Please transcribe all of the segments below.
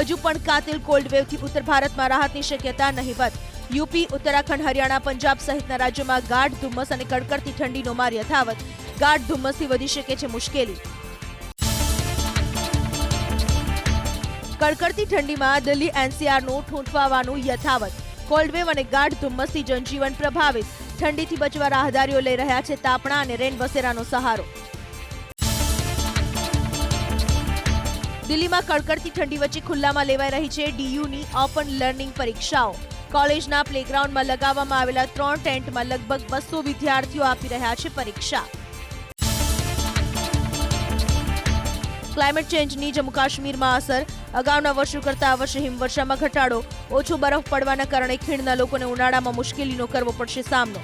હજુ પણ કાતિલ કોલ્ડ વેવથી ઉત્તર ભારતમાં રાહતની શક્યતા નહીવત. યુપી, ઉત્તરાખંડ, હરિયાણા, પંજાબ સહિતના રાજ્યોમાં ગાઢ ધુમ્મસ અને કડકડતી ઠંડીનો માર યથાવત. ગાઢ ધુમ્મસથી વધી શકે છે મુશ્કેલી. કડકડતી ઠંડીમાં દિલ્હી એનસીઆરનું ઠૂંઠવાવાનું યથાવત. કોલ્ડવેવ અને ગાઢ ધુમ્મસથી જનજીવન પ્રભાવિત. ઠંડીથી બચવા રાહદારીઓ લઈ રહ્યા છે તાપણા અને રેન બસેરાનો સહારો. દિલ્હીમાં કડકડતી ઠંડી વચ્ચે ખુલ્લામાં લેવાઈ રહી છે ડીયુની ઓપન લર્નિંગ પરીક્ષાઓ. કોલેજના પ્લેગ્રાઉન્ડમાં લગાવવામાં આવેલા 3 ટેન્ટમાં લગભગ 200 વિદ્યાર્થીઓ આપી રહ્યા છે પરીક્ષા. ક્લાઇમેટ ચેન્જની જમ્મુ કાશ્મીરમાં અસર. અગાઉના વર્ષો કરતાં આ વર્ષે હિમવર્ષામાં ઘટાડો. ઓછો બરફ પડવાના કારણે ખીણના લોકોને ઉનાળામાં મુશ્કેલીનો કરવો પડશે સામનો.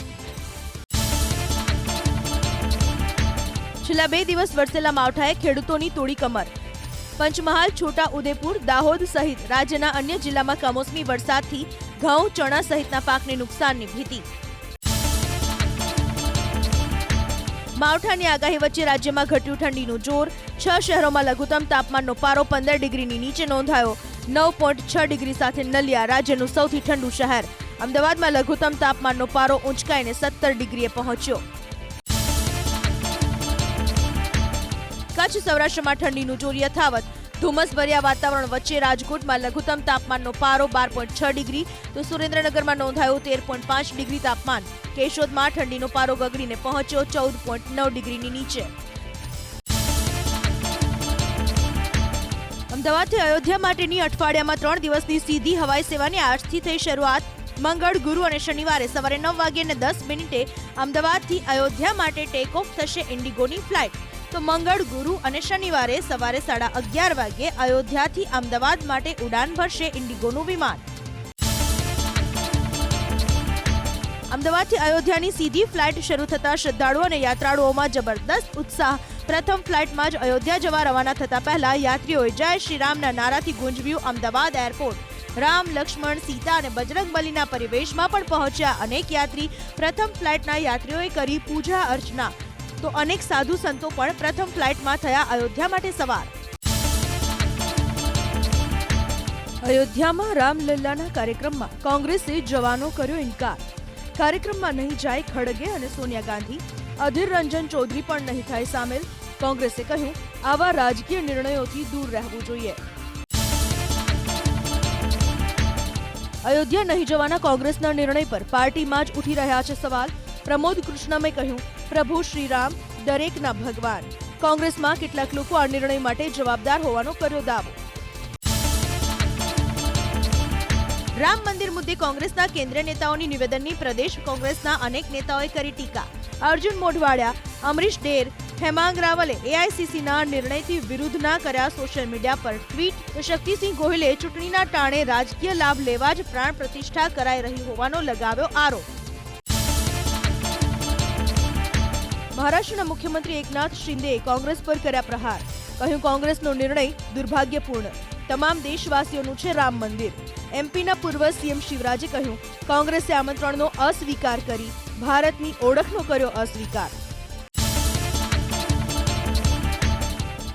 છેલ્લા 2 દિવસ વરસેલા માવઠાએ ખેડૂતોની તોડી કમર. પંચમહાલ, છોટા ઉદેપુર, દાહોદ સહિત રાજ્યના અન્ય જિલ્લામાં કમોસમી વરસાદથી ઘઉં, ચણા સહિતના પાકને નુકસાનની ભીતિ. માવઠાની આગાહી વચ્ચે રાજ્યમાં ઘટ્યું ઠંડીનું જોર. 6 શહેરોમાં લઘુત્તમ તાપમાનનો પારો 15 ડિગ્રીની નીચે નોંધાયો. 9.6 ડિગ્રી સાથે નલિયા રાજ્યનું સૌથી ઠંડુ શહેર. અમદાવાદમાં લઘુત્તમ તાપમાનનો પારો ઊંચકાઈને 17 ડિગ્રીએ પહોંચ્યો. કચ્છ, સૌરાષ્ટ્રમાં ઠંડીનું જોર યથાવત. ધુમ્મસભર્યા વાતાવરણ વચ્ચે રાજકોટમાં લઘુત્તમ તાપમાનનો પારો 12.6 ડિગ્રી તો સુરેન્દ્રનગરમાં નોંધાયું 13.5 ડિગ્રી તાપમાન. કેશોદમાં ઠંડીનો પારો ગગડીને પહોંચ્યો 14.9 ડિગ્રીની નીચે. અમદાવાદથી અયોધ્યા માટેની અઠવાડિયામાં 3 દિવસની સીધી હવાઈ સેવાની આજથી થઈ શરૂઆત. મંગળ, ગુરુ અને શનિવારે સવારે 9:10 અમદાવાદથી અયોધ્યા માટે ટેક ઓફ થશે ઇન્ડિગોની ફ્લાઇટ. તો મંગળ, ગુરુ અને શનિવારે સવારે 11:30 વાગે અયોધ્યાથી અમદાવાદ માટે ઉડાન ભરશે ઇન્ડિગોનું વિમાન. અમદાવાદથી અયોધ્યાની સીધી ફ્લાઇટ શરૂ થતા શ્રદ્ધાળુઓ અને યાત્રાળુઓમાં જબરદસ્ત ઉત્સાહ. પ્રથમ ફ્લાઇટમાં જ અયોધ્યા જવા રવાના થતા પહેલા યાત્રીઓએ જય શ્રી રામના નારાથી ગુંજવ્યું અમદાવાદ એરપોર્ટ. રામ, લક્ષ્મણ, સીતા અને બજરંગબલીના પરિવેશમાં પણ પહોંચ્યા અનેક યાત્રી. પ્રથમ ફ્લાઇટના યાત્રીઓએ કરી પૂજા અર્ચના. તો અનેક સાધુ સંતો પણ પ્રથમ ફ્લાઇટમાં થયા અયોધ્યા માટે સવાર. અયોધ્યામાં રામલલ્લાના કાર્યક્રમમાં કોંગ્રેસે જવાનો કર્યો ઇનકાર. કાર્યક્રમમાં નહીં જાય ખડગે અને સોનિયા ગાંધી. અધીર રંજન ચૌધરી પણ નહીં થાય સામેલ. કોંગ્રેસે કહ્યું, આવા રાજકીય નિર્ણયોથી દૂર રહેવું જોઈએ. અયોધ્યા નહીં જવાના કોંગ્રેસના નિર્ણય પર પાર્ટીમાં જ ઉઠી રહ્યા છે સવાલ. પ્રમોદ કૃષ્ણમે કહ્યું, પ્રભુ શ્રીરામ દરેકના ભગવાન. કોંગ્રેસમાં કેટલાક લોકો આ નિર્ણય માટે જવાબદાર હોવાનો કર્યો દાવો. રામ મંદિર મુદ્દે કોંગ્રેસના કેન્દ્રીય નેતાઓની નિવેદનની પ્રદેશ કોંગ્રેસના અનેક નેતાઓએ કરી ટીકા. અર્જુન મોઢવાડિયા, અમરીશ ડેર, હેમાંગ રાવલે એઆઈસીસીના નિર્ણયથી વિરુદ્ધના કર્યા સોશિયલ મીડિયા પર ટ્વીટ. તો શક્તિસિંહ ગોહિલે ચૂંટણીના ટાણે રાજકીય લાભ લેવા જ પ્રાણ પ્રતિષ્ઠા કરાઈ રહી હોવાનો લગાવ્યો આરોપ. મહારાષ્ટ્રના મુખ્યમંત્રી એકનાથ શિંદેએ કોંગ્રેસ પર કર્યા પ્રહાર. કહ્યું, કોંગ્રેસનો નિર્ણય દુર્ભાગ્યપૂર્ણ. તમામ દેશવાસીઓનું છે રામ મંદિર. એમપીના પૂર્વ સીએમ શિવરાજે કહ્યું, કોંગ્રેસે આમંત્રણનો અસ્વીકાર કરી ભારતની ઓળખનો કર્યો અસ્વીકાર.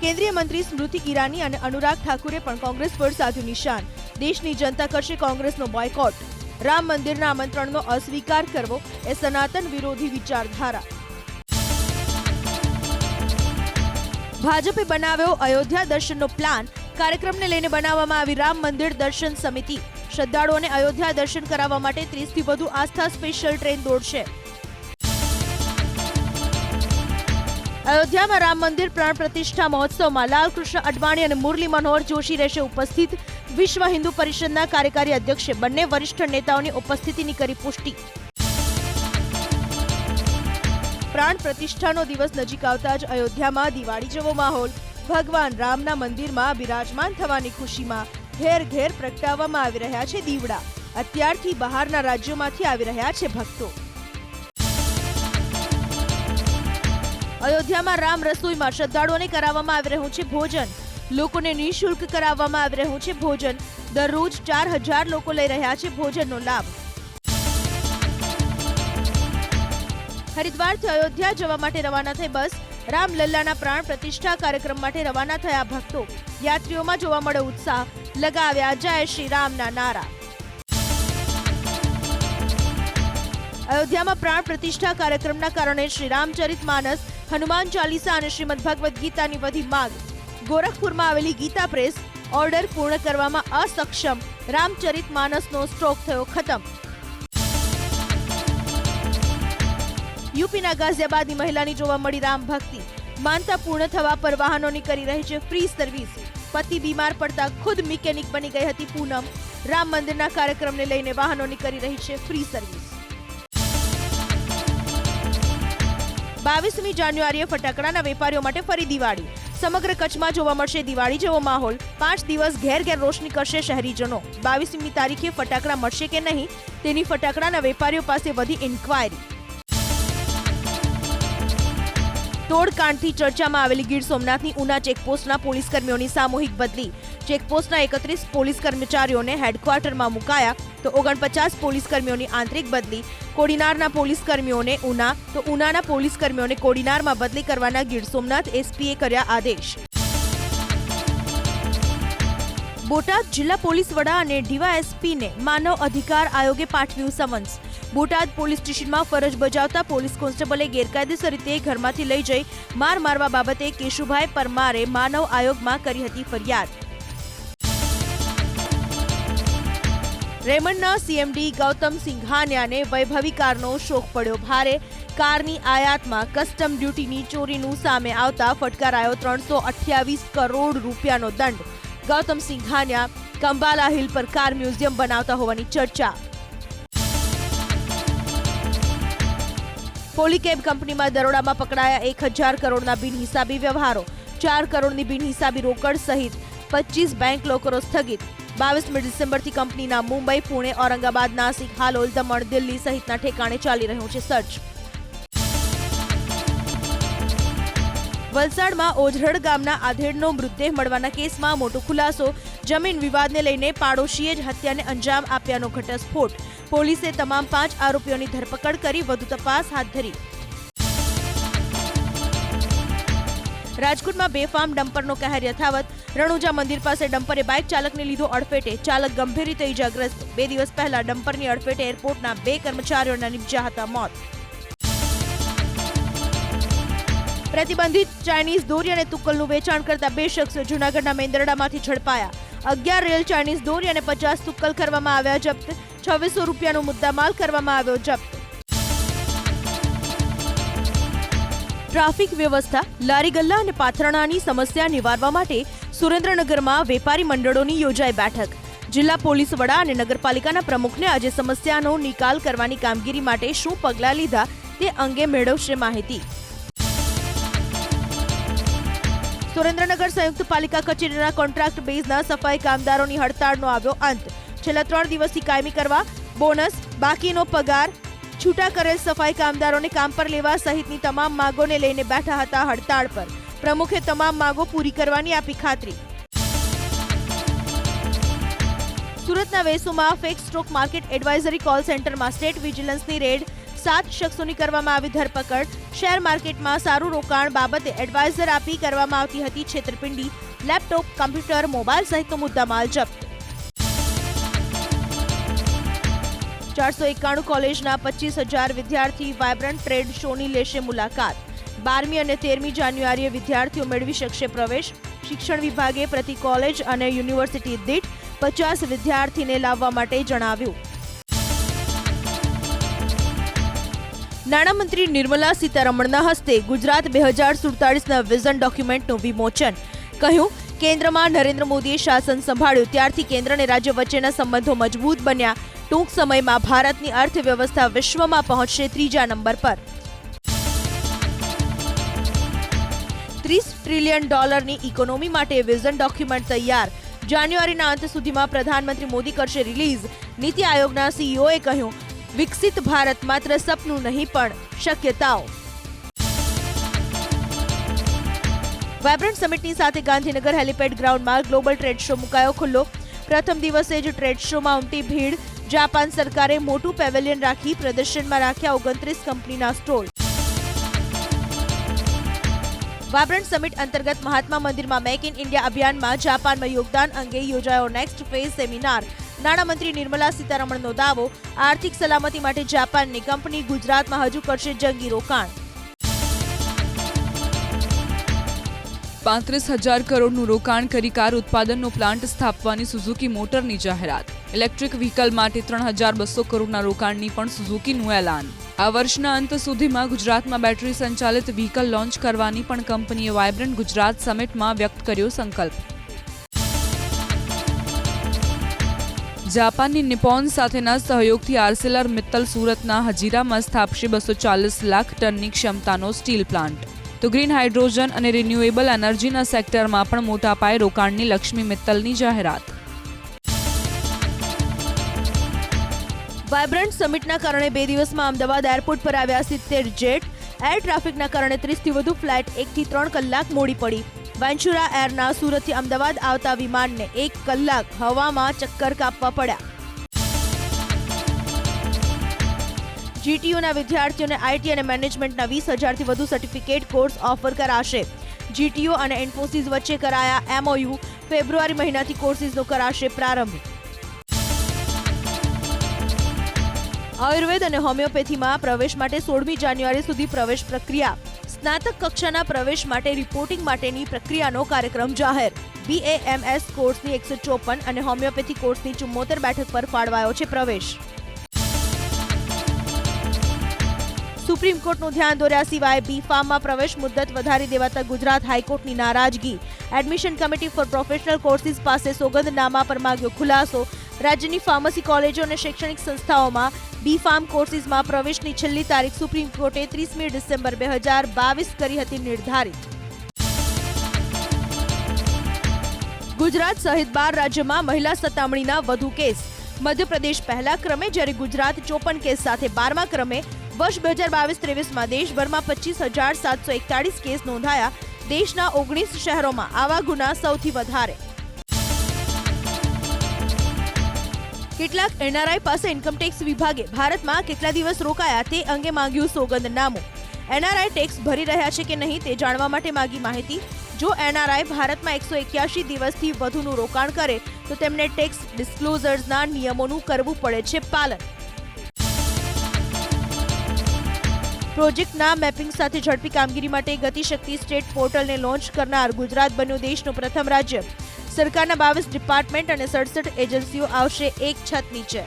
કેન્દ્રીય મંત્રી સ્મૃતિ ઈરાની અને અનુરાગ ઠાકુરે પણ કોંગ્રેસ પર સાધ્યું નિશાન. દેશની જનતા કરશે કોંગ્રેસનો બોયકોટ. રામ મંદિરના આમંત્રણનો અસ્વીકાર કરવો એ સનાતન વિરોધી વિચારધારા. ભાજપે બનાવ્યો અયોધ્યા દર્શનનો પ્લાન. કાર્યક્રમને લઈને બનાવવામાં આવી રામ મંદિર દર્શન સમિતિ. શ્રદ્ધાળુઓને અયોધ્યા દર્શન કરાવવા માટે 30 થી વધુ આસ્થા સ્પેશિયલ ટ્રેન દોડશે. અયોધ્યામાં રામ મંદિર પ્રાણ પ્રતિષ્ઠા મહોત્સવમાં લાલકૃષ્ણ અડવાણી અને મુરલી મનોહર જોશી રહેશે ઉપસ્થિત. વિશ્વ હિન્દુ પરિષદના કાર્યકારી અધ્યક્ષે બંને વરિષ્ઠ નિર્ણયોની ઉપસ્થિતિની કરી પુષ્ટિ. પ્રાણ પ્રતિષ્ઠાનો દિવસ નજીક આવતા જ અયોધ્યામાં દિવાળી જેવો માહોલ. ભગવાન રામના મંદિરમાં બિરાજમાન થવાની ખુશીમાં ઘેર ઘેર પ્રગટાવવામાં આવી રહ્યા છે દીવડા. અત્યારથી બહારના રાજ્યોમાંથી આવી રહ્યા છે ભક્તો. અયોધ્યામાં રામ રસોઈમાં શ્રદ્ધાળુઓને કરાવવામાં આવી રહ્યું છે ભોજન. લોકોને નિઃશુલ્ક કરાવવામાં આવી રહ્યું છે ભોજન. દરરોજ 4000 લોકો લઈ રહ્યા છે ભોજનનો લાભ. હરિદ્વારથી અયોધ્યા જવા માટે રવાના થઈ બસ. રામલલ્લાના પ્રાણ પ્રતિષ્ઠા કાર્યક્રમ માટે રવાના થયા ભક્તો, યાત્રીઓમાં જોવા મળ્યો ઉત્સાહ, લગાવ્યા જય શ્રી રામના નારા। અયોધ્યામાં પ્રાણ પ્રતિષ્ઠા કાર્યક્રમના કારણે શ્રી રામચરિતમાનસ, હનુમાન ચાલીસા અને શ્રીમદ ભગવદ ગીતાની વધી માંગ। ગોરખપુરમાં આવેલી ગીતા પ્રેસ ઓર્ડર પૂર્ણ કરવામાં અસક્ષમ, રામચરિતમાનસનો સ્ટોક થયો ખતમ। યુપીના ગાઝિયાબાદની મહિલાની જોવા મળી રામ ભક્તિ, માનતા પૂર્ણ થવા પર વાહનોની કરી રહી છે ફ્રી સર્વિસ। પતિ બીમાર પડતા ખુદ મિકેનિક બની ગઈ હતી પૂનમ, રામ મંદિરના કાર્યક્રમને લઈને વાહનોની કરી રહી છે ફ્રી સર્વિસ। 22મી જાન્યુઆરીએ ફટાકડાના વેપારીઓ માટે ફરી દિવાળી, સમગ્ર કચ્છમાં જોવા મળશે દિવાળી જેવો માહોલ। 5 દિવસ ઘેર ઘેર રોશની કરશે શહેરીજનો। 22મી તારીખે ફટાકડા મળશે કે નહીં તેની ફટાકડાના વેપારીઓ પાસે વધી ઇન્ક્વાયરી। તોડકાંડથી ચર્ચામાં આવેલી ગીર સોમનાથની ઉના ચેકપોસ્ટના પોલીસકર્મીઓની સામૂહિક બદલી। ચેકપોસ્ટના 31 પોલીસ કર્મચારીઓને હેડક્વાર્ટરમાં મુકાયા તો 49 પોલીસકર્મીઓની આંતરિક બદલી। કોડીનારના પોલીસકર્મીઓને ઉના તો ઉનાના પોલીસકર્મીઓને કોડીનારમાં બદલી કરવાના ગીર સોમનાથ એસપીએ કર્યા આદેશ। બોટાદ જિલ્લા પોલીસ વડા અને ડીવાયએસપીને માનવ અધિકાર આયોગે પાઠવ્યું સમન્સ। બોટાદ પોલીસ સ્ટેશનમાં ફરજ બજાવતા પોલીસ કોન્સ્ટેબલે ગેરકાયદેસર રીતે ઘરમાંથી લઈ જઈ માર મારવા બાબતે કેશુભાઈ પરમારે માનવ આયોગમાં કરી હતી ફરિયાદ। રેમન્ડના સીએમડી ગૌતમ સિંઘાનિયાને વૈભવી કારનો શોક પડ્યો ભારે। કારની આયાતમાં કસ્ટમ ડ્યુટીની ચોરીનું સામે આવતા ફટકારાયો 328 કરોડ રૂપિયાનો દંડ। ગૌતમ સિંઘાનિયા કંબાલા હિલ પર કાર મ્યુઝિયમ બનાવતા હોવાની ચર્ચા। પોલીકેબ કંપનીમાં દરોડામાં પકડાયા 1000 કરોડના બિનહિસાબી વ્યવહારો। 4 કરોડની બિનહિસાબી રોકડ સહિત 25 બેંક લોકરો સ્થગિત। 22મી ડિસેમ્બરથી કંપનીના મુંબઈ, પુણે, ઔરંગાબાદ, નાસિક, હાલોલ, દમણ, દિલ્હી સહિતના ઠેકાણે ચાલી રહ્યું છે સર્ચ। વલસાડમાં ઓઝરડ ગામના આધેડનો મૃતદેહ મળવાના કેસમાં મોટો ખુલાસો। જમીન વિવાદને લઈને પાડોશીએ જ હત્યાને અંજામ આપ્યાનો ઘટસ્ફોટ। પોલીસે તમામ 5 આરોપીઓની ધરપકડ કરી વધુ તપાસ હાથ ધરી। રાજકોટમાં બેફામ ડમ્પરનો કહેર યથાવત। રણુજા મંદિર પાસે ડમ્પરે બાઇક ચાલકને લીધો અડફેટે, ચાલક ગંભીર રીતે ઇજાગ્રસ્ત। 2 દિવસ પહેલા ડમ્પરની અડફેટે એરપોર્ટના 2 કર્મચારીઓના નિપજ્યા હતા મોત। પ્રતિબંધિત ચાઇનીઝ દોરી અને તુક્કલનું વેચાણ કરતા 2 શખ્સો જૂનાગઢના મેંદરડામાંથી ઝડપાયા। 11 રેલ ચાઇનીઝ દોરી અને 50 તુક્કલ કરવામાં આવ્યા જપ્ત। 2600 રૂપિયાનો મુદ્દામાલ કરવામાં આવ્યો જપ્ત। ટ્રાફિક વ્યવસ્થા, લારી ગલ્લા અને પાથરણાની સમસ્યા નિવારવા માટે સુરેન્દ્રનગરમાં વેપારી મંડળોની યોજાઈ બેઠક। જિલ્લા પોલીસ વડા અને નગરપાલિકાના પ્રમુખને આજે સમસ્યાનો નિકાલ કરવાની કામગીરી માટે શું પગલાં લીધા તે અંગે મેળવશે માહિતી। સુરેન્દ્રનગર સંયુક્ત પાલિકા કચેરીના કોન્ટ્રાક્ટ બેઝના સફાઈ કામદારોની હડતાળનો આવ્યો અંત। છેલ્લા 3 દિવસથી કાયમી કરવા, બોનસ, બાકીનો પગાર, છૂટા કરેલ સફાઈ કામદારોને કામ પર લેવા સહિતની તમામ માંગોને લઈને બેઠા હતા હડતાળ પર। પ્રમુખે તમામ માંગો પૂરી કરવાની આપી ખાતરી। સુરતના વેસુમાં fake stock market advisory call સેન્ટરમાં સ્ટેટ વિજિલન્સની રેડ। 7 શખ્સોની કરવામાં આવી ધરપકડ। શેર માર્કેટમાં સારું રોકાણ બાબતે એડવાઇઝર આપી કરવામાં આવતી હતી છેતરપિંડી। લેપટોપ, કમ્પ્યુટર, મોબાઈલ સહિતનો મુદ્દામાલ જપ્ત। 491 કોલેજના 25,000 વિદ્યાર્થી વાયબ્રન્ટ ટ્રેડ શોની લેશે મુલાકાત। 12મી અને 13મી જાન્યુઆરીએ વિદ્યાર્થીઓ મેળવી શકશે પ્રવેશ। શિક્ષણ વિભાગે પ્રતિ કોલેજ અને યુનિવર્સિટી દીઠ 50 વિદ્યાર્થીને લાવવા માટે જણાવ્યું। નાણામંત્રી નિર્મલા સીતારમણના હસ્તે ગુજરાત 2047ના વિઝન ડોક્યુમેન્ટનું વિમોચન। કહ્યું, કેન્દ્રમાં નરેન્દ્ર મોદીએ શાસન સંભાળ્યું ત્યારથી કેન્દ્ર અને રાજ્ય વચ્ચેના સંબંધો મજબૂત બન્યા। ટૂંક સમયમાં ભારતની અર્થવ્યવસ્થા વિશ્વમાં પહોંચશે 3જા નંબર પર। $30 ટ્રિલિયન ઇકોનોમી માટે વિઝન ડોક્યુમેન્ટ તૈયાર। જાન્યુઆરીના અંત સુધીમાં પ્રધાનમંત્રી મોદી કરશે રિલીઝ। નીતિ આયોગના સીઈઓએ કહ્યું, વિકસિત ભારત માત્ર સપનું નહીં પણ શક્યતાઓ। વાયબ્રન્ટ સમિટની સાથે ગાંધીનગર હેલિપેડ ગ્રાઉન્ડમાં ગ્લોબલ ટ્રેડ શો મુકાયો ખુલ્લો। પ્રથમ દિવસે જ ટ્રેડ શોમાં ઉમટી ભીડ। જાપાન સરકારે મોટું પેવેલિયન રાખી પ્રદર્શનમાં રાખ્યા 29 કંપનીના સ્ટોલ। વાયબ્રન્ટ સમિટ અંતર્ગત મહાત્મા મંદિરમાં મેક ઇન ઇન્ડિયા અભિયાનમાં જાપાનમાં યોગદાન અંગે યોજાયો નેક્સ્ટ ફેઝ સેમિનાર. નાણામંત્રી નિર્મલા સીતારમણનો દાવો, આર્થિક સલામતી માટે જાપાનની કંપની ગુજરાતમાં હજુ કરશે જંગી રોકાણ. 35,000 કરોડનું રોકાણ કરી કાર ઉત્પાદનનો પ્લાન્ટ સ્થાપવાની સુઝુકી મોટરની જાહેરાત. ઇલેક્ટ્રિક વ્હીકલ માટે 3,200 કરોડના રોકાણની પણ સુઝુકીનું એલાન. આ વર્ષના અંત સુધીમાં ગુજરાતમાં બેટરી સંચાલિત વ્હીકલ લોન્ચ કરવાની પણ કંપનીએ વાયબ્રન્ટ ગુજરાત સમિટમાં વ્યક્ત કર્યો સંકલ્પ. જાપાનની નિપ્પોન સાથેના સહયોગથી આર્સેલર મિત્તલ સુરતના હજીરામાં સ્થાપશે 240 લાખ ટનની ક્ષમતાનો સ્ટીલ પ્લાન્ટ. તો ગ્રીન હાઇડ્રોજન અને રિન્યુએબલ એનર્જીના સેક્ટરમાં પણ મોટા પાયે રોકાણની લક્ષ્મી મિત્તલની જાહેરાત. વાયબ્રન્ટ સમિટના કારણે 2 દિવસમાં અમદાવાદ એરપોર્ટ પર આવ્યા 70 જેટ. એર ટ્રાફિકના કારણે 30થી વધુ ફ્લાઇટ 1 થી 3 કલાક મોડી પડી. વેન્ચુરા એરના સુરતથી અમદાવાદ આવતા વિમાનને 1 કલાક હવામાં ચક્કર કાપવા પડ્યા. જીટીયુના વિદ્યાર્થીઓને આઈટી અને મેનેજમેન્ટના 20,000થી વધુ સર્ટિફિકેટ કોર્સ ઓફર કરાશે. જીટીયુ અને ઇન્ફોસિસ વચ્ચે કરાયા MOU. ફેબ્રુઆરી મહિનાથી કોર્સિસનો કરાશે પ્રારંભ. આયુર્વેદ અને હોમિયોપેથીમાં પ્રવેશ માટે 16મી જાન્યુઆરી સુધી પ્રવેશ પ્રક્રિયા. સ્નાતક કક્ષાના પ્રવેશ માટે રિપોર્ટિંગ માટેની પ્રક્રિયાનો કાર્યક્રમ જાહેર. BAMS કોર્સની 154 અને હોમિયોપેથી કોર્સની 74 બેઠક પર ફાળવાયો છે પ્રવેશ. સુપ્રીમ કોર્ટનું ધ્યાન દોર્યા સિવાય B.Pharm માં પ્રવેશ મુદ્દત વધારી દેવાતા ગુજરાત હાઈકોર્ટની નારાજગી. Admission committee four professional courses પાસે સોગંદનામા પર માંગ્યો ખુલાસો. રાજ્યની ફાર્મસી કોલેજો અને શૈક્ષણિક સંસ્થાઓમાં B.Pharm કોર્સિસમાં પ્રવેશની છેલ્લી તારીખ સુપ્રીમ કોર્ટે 30મી ડિસેમ્બર 2022 કરી હતી નિર્ધારિત. ગુજરાત સહિત 12 રાજ્યોમાં મહિલા સતામણીના વધુ કેસ. મધ્યપ્રદેશ પહેલા ક્રમે જ્યારે ગુજરાત 54 કેસ સાથે 12મા ક્રમે. વર્ષ 2022-23માં દેશભરમાં 25,741 કેસ નોંધાયા. દેશના 19 શહેરોમાં આવા ગુના સૌથી વધારે. કેટલાક NRI પાસે ઇન્કમટેક્સ વિભાગે ભારતમાં કેટલા દિવસ રોકાયા તે અંગે માંગ્યું સોગંદનામું. NRI ટેક્સ ભરી રહ્યા છે કે નહીં તે જાણવા માટે માંગી માહિતી. જો NRI ભારતમાં 181 દિવસથી વધુનું રોકાણ કરે તો તેમને ટેક્સ ડિસ્ક્લોઝર્સના નિયમોનું કરવું પડે છે પાલન. પ્રોજેક્ટના મેપિંગ સાથે ઝડપી કામગીરી માટે ગતિશક્તિ સ્ટેટ પોર્ટલને લોન્ચ કરનાર ગુજરાત બન્યું દેશનું પ્રથમ રાજ્ય. સરકારના 22 ડિપાર્ટમેન્ટ અને 67 એજન્સીઓ આવશે એક છત નીચે.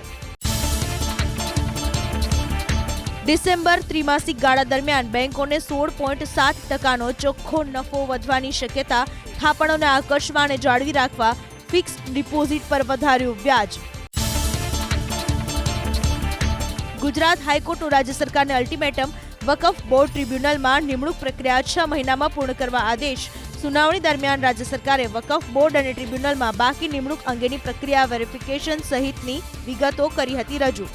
ડિસેમ્બર ત્રિમાસિક ગાળા દરમિયાન બેંકોને 16.7% ચોખ્ખો નફો વધવાની શક્યતા. થાપણોને આકર્ષવા અને જાળવી રાખવા ફિક્સ ડિપોઝિટ પર વધાર્યું વ્યાજ. ગુજરાત હાઈકોર્ટનું રાજ્ય સરકારને અલ્ટિમેટમ. વકફ બોર્ડ ટ્રિબ્યુનલમાં નિમણૂક પ્રક્રિયા 6 મહિનામાં પૂર્ણ કરવા આદેશ. સુનાવણી દરમિયાન રાજ્ય સરકારે વકફ બોર્ડ અને ટ્રિબ્યુનલમાં બાકી નિમણૂક અંગેની પ્રક્રિયા વેરિફિકેશન સહિતની વિગતો કરી હતી રજૂ.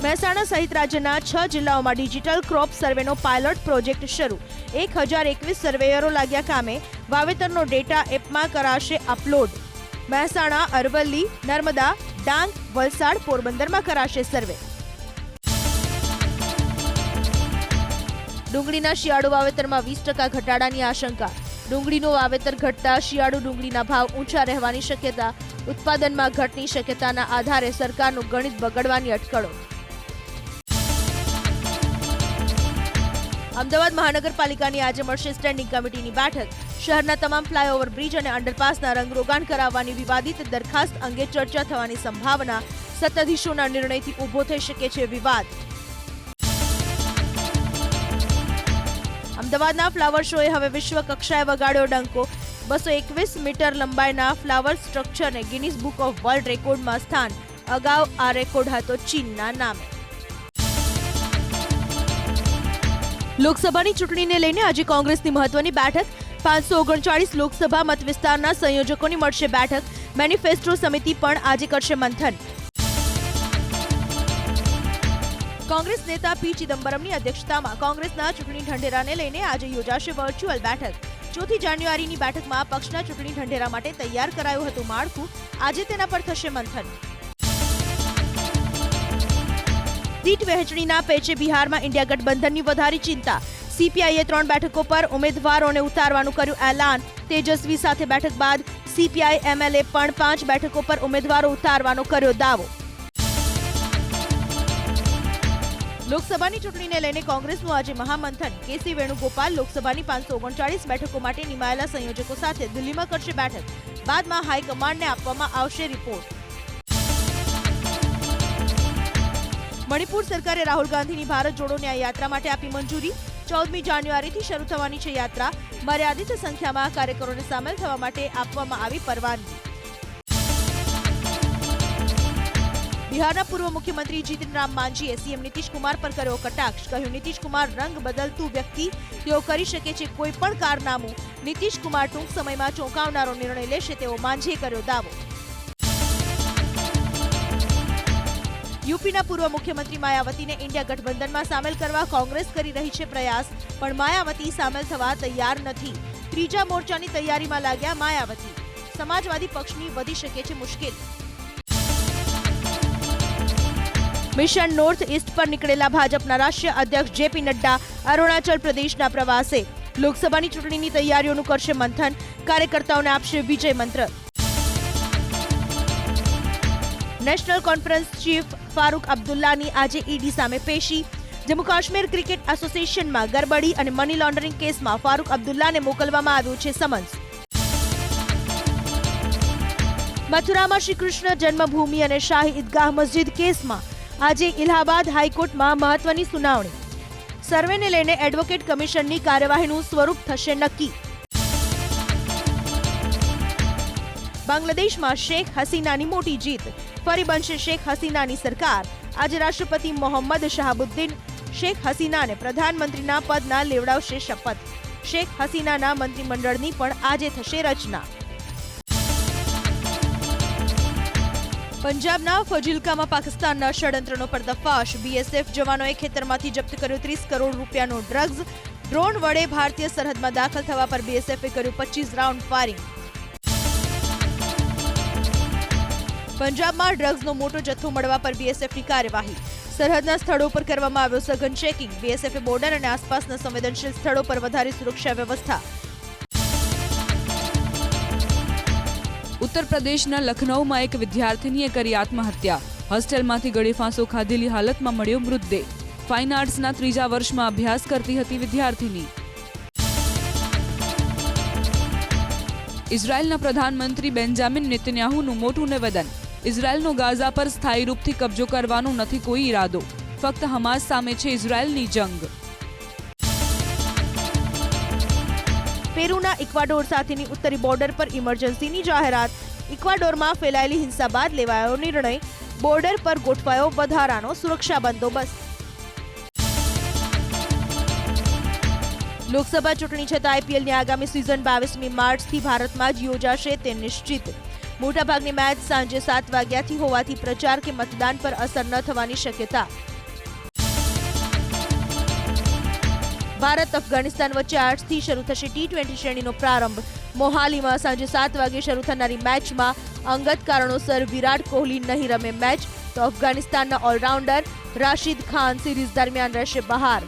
મહેસાણા સહિત રાજ્યના 6 જિલ્લાઓમાં ડિજિટલ ક્રોપ સર્વેનો પાયલોટ પ્રોજેક્ટ શરૂ. 1021 સર્વેયરો લાગ્યા કામે. વાવેતરનો ડેટા એપમાં કરાશે અપલોડ. મહેસાણા, અરવલ્લી, નર્મદા, ડાંગ, વલસાડ, પોરબંદરમાં કરાશે સર્વે. ડુંગળીના શિયાળુ વાવેતરમાં 20% ઘટાડાની આશંકા. ડુંગળીનું વાવેતર ઘટતા શિયાળુ ડુંગળીના ભાવ ઊંચા રહેવાની શક્યતા. ઉત્પાદનમાં ઘટની શક્યતાના આધારે સરકારનું ગણિત બગડવાની અટકળો. અમદાવાદ મહાનગરપાલિકાની આજે મળશે સ્ટેન્ડિંગ કમિટીની બેઠક. શહેરના તમામ ફ્લાયઓવર બ્રિજ અને અંડરપાસના રંગરોગાન કરાવવાની વિવાદિત દરખાસ્ત અંગે ચર્ચા થવાની સંભાવના. સત્તાધીશોના નિર્ણયથી ઊભો થઈ શકે છે વિવાદ. અમદાવાદના ફ્લાવર શોએ હવે વિશ્વ કક્ષાએ વગાડ્યો ડંકો. 221 મીટર લંબાઈના ફ્લાવર સ્ટ્રક્ચરને ગિનીસ બુક ઓફ વર્લ્ડ રેકોર્ડમાં સ્થાન. અગાઉ આ રેકોર્ડ હતો ચીનના નામે. લોકસભાની ચૂંટણીને લઈને આજે કોંગ્રેસની મહત્વની બેઠક. 539 લોકસભા મત વિસ્તારના સંયોજકોની મળશે બેઠક. મેનિફેસ્ટો સમિતિ પણ આજે કરશે મંથન. કોંગ્રેસ નેતા P. ચિદમ્બરમની અધ્યક્ષતામાં કોંગ્રેસના ચૂંટણી ઢંઢેરાને લઈને આજે યોજાશે વર્ચ્યુઅલ બેઠક. 4 જાન્યુઆરીની બેઠકમાં પક્ષના ચૂંટણી ઢંઢેરા માટે તૈયાર કરાયું હતું માળખું. આજે તેના પર થશે મંથન. સીટ વહેંચણીના પેચે બિહારમાં ઇન્ડિયા ગઠબંધનની વધારી ચિંતા. સીપીઆઈએ 3 બેઠકો પર ઉમેદવારોને ઉતારવાનું કર્યું એલાન. તેજસ્વી સાથે બેઠક બાદ સીપીઆઈ એમએલએ પણ 5 બેઠકો પર ઉમેદવારો ઉતારવાનો કર્યો દાવો. લોકસભાની ચૂંટણીને લઈને કોંગ્રેસનું આજે મહામંથન. કેસી વેણુગોપાલ લોકસભાની 539 બેઠકો માટે નિમાયેલા સંયોજકો સાથે દિલ્હીમાં કરશે બેઠક. બાદમાં હાઈકમાન્ડને આપવામાં આવશે રિપોર્ટ. મણિપુર સરકારે રાહુલ ગાંધીની ભારત જોડો ન્યાય યાત્રા માટે આપી મંજૂરી. 14મી જાન્યુઆરીથી શરૂ થવાની છે યાત્રા. મર્યાદિત સંખ્યામાં કાર્યકરોને સામેલ થવા માટે આપવામાં આવી પરવાનગી. બિહારના પૂર્વ મુખ્યમંત્રી જીતન રામ માંઝીએ સીએમ નીતિશ કુમાર પર કર્યો કટાક્ષ. કહ્યું, નીતિશ કુમાર રંગ બદલતું વ્યક્તિ, તેઓ કરી શકે છે કોઈ પણ કારનામું. નીતિશ કુમાર ટૂંક સમયમાં ચોંકાવનારો નિર્ણય લેશે તેવો માંઝીએ કર્યો દાવો. યુપીના પૂર્વ મુખ્યમંત્રી માયાવતીને ઇન્ડિયા ગઠબંધનમાં સામેલ કરવા કોંગ્રેસ કરી રહી છે પ્રયાસ, પણ માયાવતી સામેલ થવા તૈયાર નથી. ત્રીજા મોરચાની તૈયારીમાં લાગ્યા માયાવતી. સમાજવાદી પક્ષની વધી શકે છે મુશ્કેલી. મિશન નોર્થ ઇસ્ટ પર નીકળેલા ભાજપના રાષ્ટ્રીય અધ્યક્ષ જેપી નડ્ડા અરુણાચલ પ્રદેશના પ્રવાસે. લોકસભાની ચૂંટણીની તૈયારીઓનું કરશે મંથન. કાર્યકર્તાઓને આપશે વિજય મંત્ર. નેશનલ કોન્ફરન્સ ચીફ ફારૂક અબ્દુલ્લાની આજે ઈડી સામે પેશી. જમ્મુ કાશ્મીર ક્રિકેટ એસોસિએશનમાં ગરબડી અને મની લોન્ડરિંગ કેસમાં ફારૂક અબ્દુલ્લાને મોકલવામાં આવ્યું છે સમન્સ. મથુરામાં શ્રી કૃષ્ણ જન્મભૂમિ અને શાહી ઈદગાહ મસ્જિદ કેસમાં આજે ઇલાહાબાદ હાઈકોર્ટમાં મહત્વની સુનાવણી. સર્વેને લઈને એડવોકેટ કમિશનની કાર્યવાહીનું સ્વરૂપ થશે નક્કી. બાંગ્લાદેશમાં શેખ હસીનાની મોટી જીત. ફરી બનશે શેખ હસીનાની સરકાર. આજે રાષ્ટ્રપતિ મોહમ્મદ શહાબુદ્દીન શેખ હસીનાને પ્રધાનમંત્રીના પદના લેવડાવશે શપથ. શેખ હસીનાના મંત્રીમંડળની પણ આજે થશે રચના. પંજાબના ફજીલકામાં પાકિસ્તાનના ષડયંત્રનો પર્દાફાશ. બીએસએફ જવાનોએ ખેતરમાંથી જપ્ત કર્યો 30 કરોડ રૂપિયાનો ડ્રગ્સ. ડ્રોન વડે ભારતીય સરહદમાં દાખલ થવા પર બીએસએફે કર્યું 25 રાઉન્ડ ફાયરિંગ. પંજાબમાં ડ્રગ્સનો મોટો જથ્થો મળવા પર બીએસએફની કાર્યવાહી. સરહદના સ્થળો પર કરવામાં આવ્યો સઘન ચેકિંગ. બીએસએફે બોર્ડર અને આસપાસના સંવેદનશીલ સ્થળો પર વધારી સુરક્ષા વ્યવસ્થા. ઉત્તર પ્રદેશના લખનૌમાં એક વિદ્યાર્થીનીએ કરી આત્મહત્યા. હોસ્ટેલમાંથી ગળેફાંસો ખાધેલી હાલતમાં મળ્યો મૃતદેહ. ફાઇન આર્ટ્સના 3જા વર્ષમાં અભ્યાસ કરતી હતી વિદ્યાર્થીની. ઇઝરાયેલના પ્રધાનમંત્રી બેન્જામિન નેતન્યાહુનું મોટું નિવેદન. ઇઝરાયેલનો ગાઝા પર સ્થાયી રૂપથી કબજો કરવાનો નથી કોઈ ઈરાદો. ફક્ત હમાસ સામે છે ઇઝરાયેલની જંગ. પેરુના ઇક્વાડોર સાથેની ઉત્તરી બોર્ડર પર ઇમરજન્સીની જાહેરાત. ઇક્વાડોરમાં ફેલાયેલી હિંસા બાદ લેવાયો નિર્ણય. બોર્ડર પર ગોઠવાયો વધારાનો સુરક્ષા બંદોબસ્ત. લોકસભા ચૂંટણી છતાં આઈપીએલની આગામી સિઝન 22મી માર્ચથી ભારતમાં જ યોજાશે તે નિશ્ચિત. મોટાભાગની મેચ સાંજે 7 વાગ્યાથી હોવાથી પ્રચાર કે મતદાન પર અસર ન થવાની શક્યતા. ભારત અફઘાનિસ્તાન વચ્ચે આજથી શરૂ થશે T20 શ્રેણીનો પ્રારંભ. મોહાલીમાં સાંજે 7 વાગે શરૂ થનારી મેચમાં અંગત કારણોસર વિરાટ કોહલી નહીં રમે મેચ, તો અફઘાનિસ્તાનના ઓલરાઉન્ડર રાશિદ ખાન સિરીઝ દરમિયાન રહેશે બહાર.